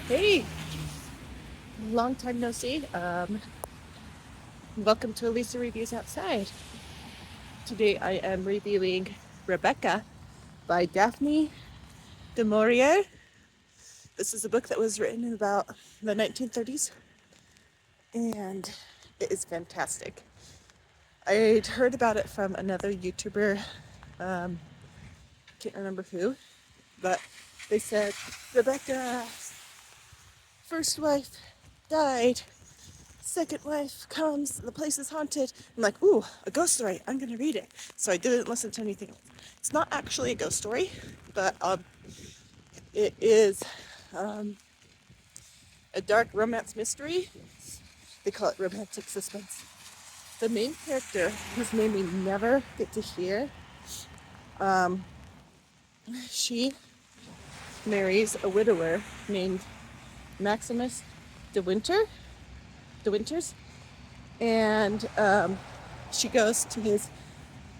Hey, long time no see. Welcome to Elisa Reviews Outside. Today I am reviewing Rebecca by Daphne Du Maurier. This is a book that was written in about the 1930s and it is fantastic. I'd heard about it from another YouTuber, can't remember who, but they said Rebecca's first wife died, second wife comes, the place is haunted. I'm like, ooh, a ghost story. I'm going to read it. So I didn't listen to anything else. It's not actually a ghost story, but it is a dark romance mystery. They call it romantic suspense. The main character, whose name we never get to hear, she marries a widower named Maximus de Winters, and she goes to his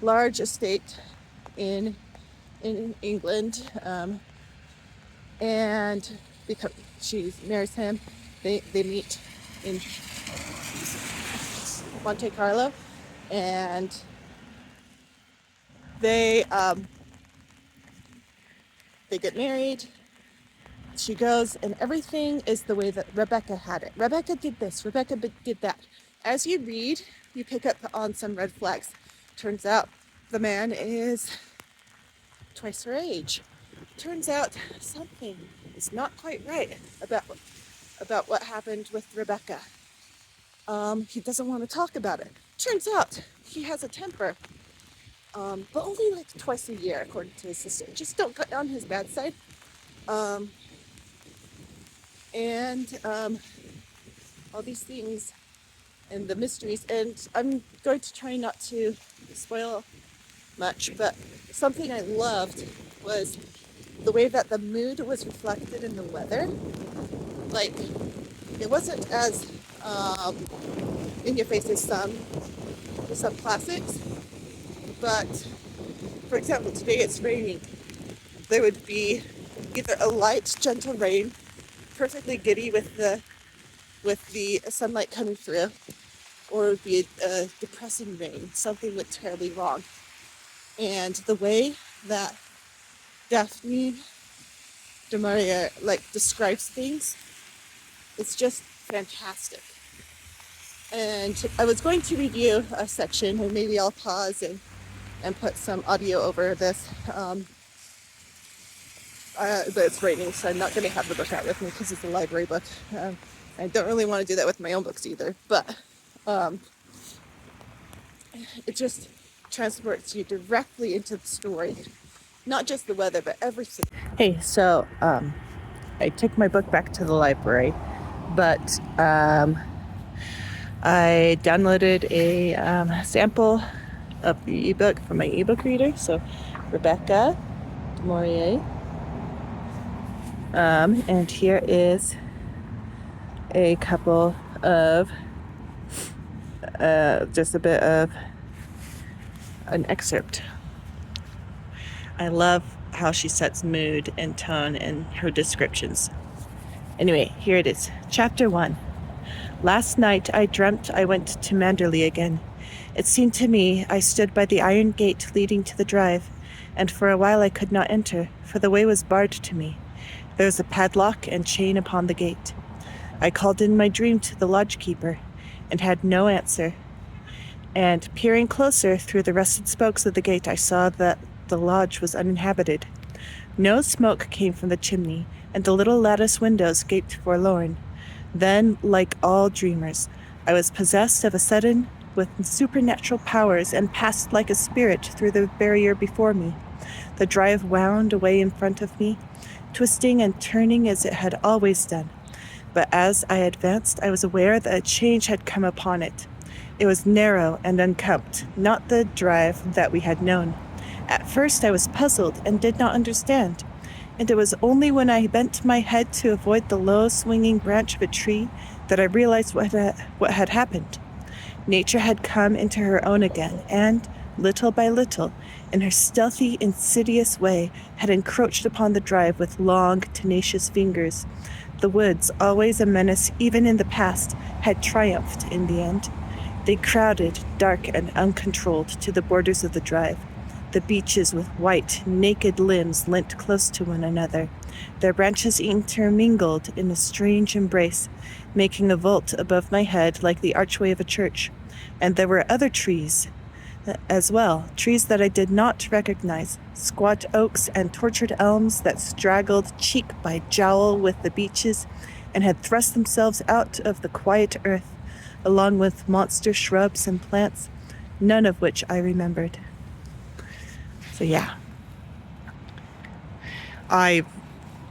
large estate in England, and because she marries him, they meet in Monte Carlo, and they get married. She goes, and everything is the way that Rebecca had it. Rebecca did this. Rebecca did that. As you read, you pick up on some red flags. Turns out the man is twice her age. Turns out something is not quite right about what happened with Rebecca. He doesn't want to talk about it. Turns out he has a temper, but only like twice a year, according to his sister. Just don't get on his bad side. And all these things and the mysteries. And I'm going to try not to spoil much, but something I loved was the way that the mood was reflected in the weather. Like, it wasn't as in your face as some classics, but for example, today it's raining. There would be either a light, gentle rain, perfectly giddy with the sunlight coming through, or it would be a depressing rain. Something went terribly wrong. And the way that Daphne Du Maurier describes things, it's just fantastic. And I was going to read you a section, and maybe I'll pause and put some audio over this. But it's raining, so I'm not going to have the book out with me because it's a library book. I don't really want to do that with my own books either, but it just transports you directly into the story. Not just the weather, but everything. Hey, so I took my book back to the library, but I downloaded a sample of the ebook from my ebook reader. So Rebecca Du Maurier. And here is a couple of just a bit of an excerpt. I love how she sets mood and tone in her descriptions. Anyway, here it is. Chapter 1. Last night I dreamt I went to Manderley again. It seemed to me I stood by the iron gate leading to the drive, and for a while I could not enter, for the way was barred to me. There was a padlock and chain upon the gate. I called in my dream to the lodge-keeper, and had no answer. And peering closer through the rusted spokes of the gate, I saw that the lodge was uninhabited. No smoke came from the chimney, and the little lattice windows gaped forlorn. Then, like all dreamers, I was possessed of a sudden with supernatural powers and passed like a spirit through the barrier before me. The drive wound away in front of me, twisting and turning as it had always done. But as I advanced, I was aware that a change had come upon it. It was narrow and unkempt, not the drive that we had known. At first I was puzzled and did not understand, and it was only when I bent my head to avoid the low swinging branch of a tree that I realized what had happened. Nature had come into her own again, and, little by little, in her stealthy, insidious way, had encroached upon the drive with long, tenacious fingers. The woods, always a menace even in the past, had triumphed in the end. They crowded, dark and uncontrolled, to the borders of the drive. The beeches with white, naked limbs leant close to one another, their branches intermingled in a strange embrace, making a vault above my head like the archway of a church. And there were other trees as well, trees that I did not recognize, squat oaks and tortured elms that straggled cheek by jowl with the beeches and had thrust themselves out of the quiet earth, along with monster shrubs and plants, none of which I remembered. So yeah, I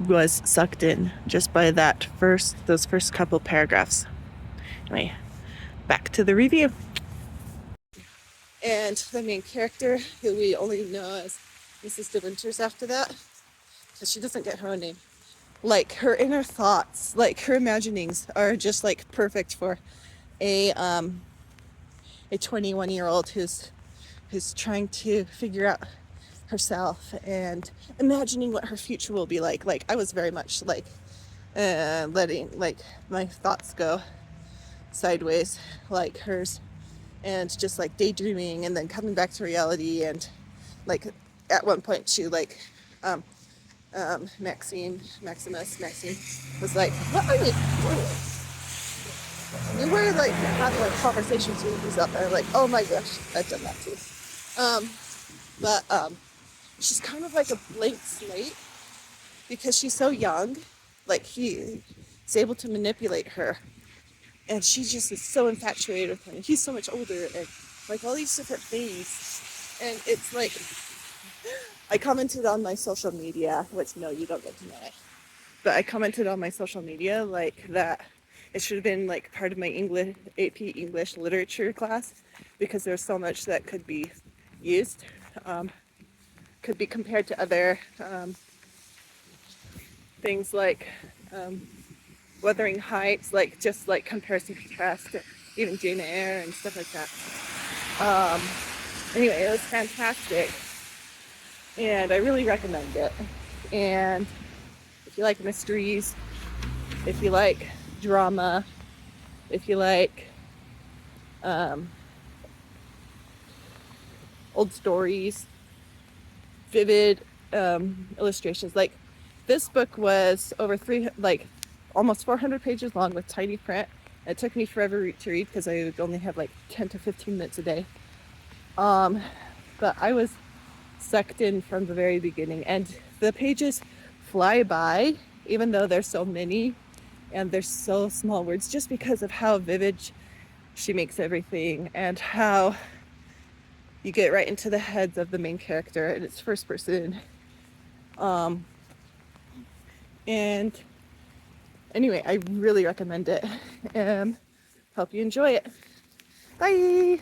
was sucked in just by those first couple paragraphs. Anyway, back to the review. And the main character, who we only know as Mrs. De Winters after that, because she doesn't get her own name. Like her inner thoughts, like her imaginings are just like perfect for a 21-year-old who's trying to figure out herself and imagining what her future will be like. Like I was very much like letting like my thoughts go sideways like hers, and just like daydreaming and then coming back to reality. And like at one point she like Maxine was like, what are you doing? We were like having like conversations with yourself, and I'm like, oh my gosh, I've done that too. But she's kind of like a blank slate because she's so young. Like he is able to manipulate her, and she just is so infatuated with him. And he's so much older, and like all these different things. And it's like, I commented on my social media, which no, you don't get to know it. But I commented on my social media like that it should have been like part of my English AP English literature class, because there's so much that could be used, could be compared to other things like Wuthering Heights, like just like comparison contrast to even Jane Eyre and stuff like that. Anyway, it was fantastic, and I really recommend it. And if you like mysteries, if you like drama, if you like old stories, vivid illustrations, like this book was over almost 400 pages long with tiny print. It took me forever to read because I would only have like 10 to 15 minutes a day. But I was sucked in from the very beginning, and the pages fly by, even though there's so many and there's so small words, just because of how vivid she makes everything and how you get right into the heads of the main character, and it's first person. And anyway, I really recommend it, and hope you enjoy it. Bye.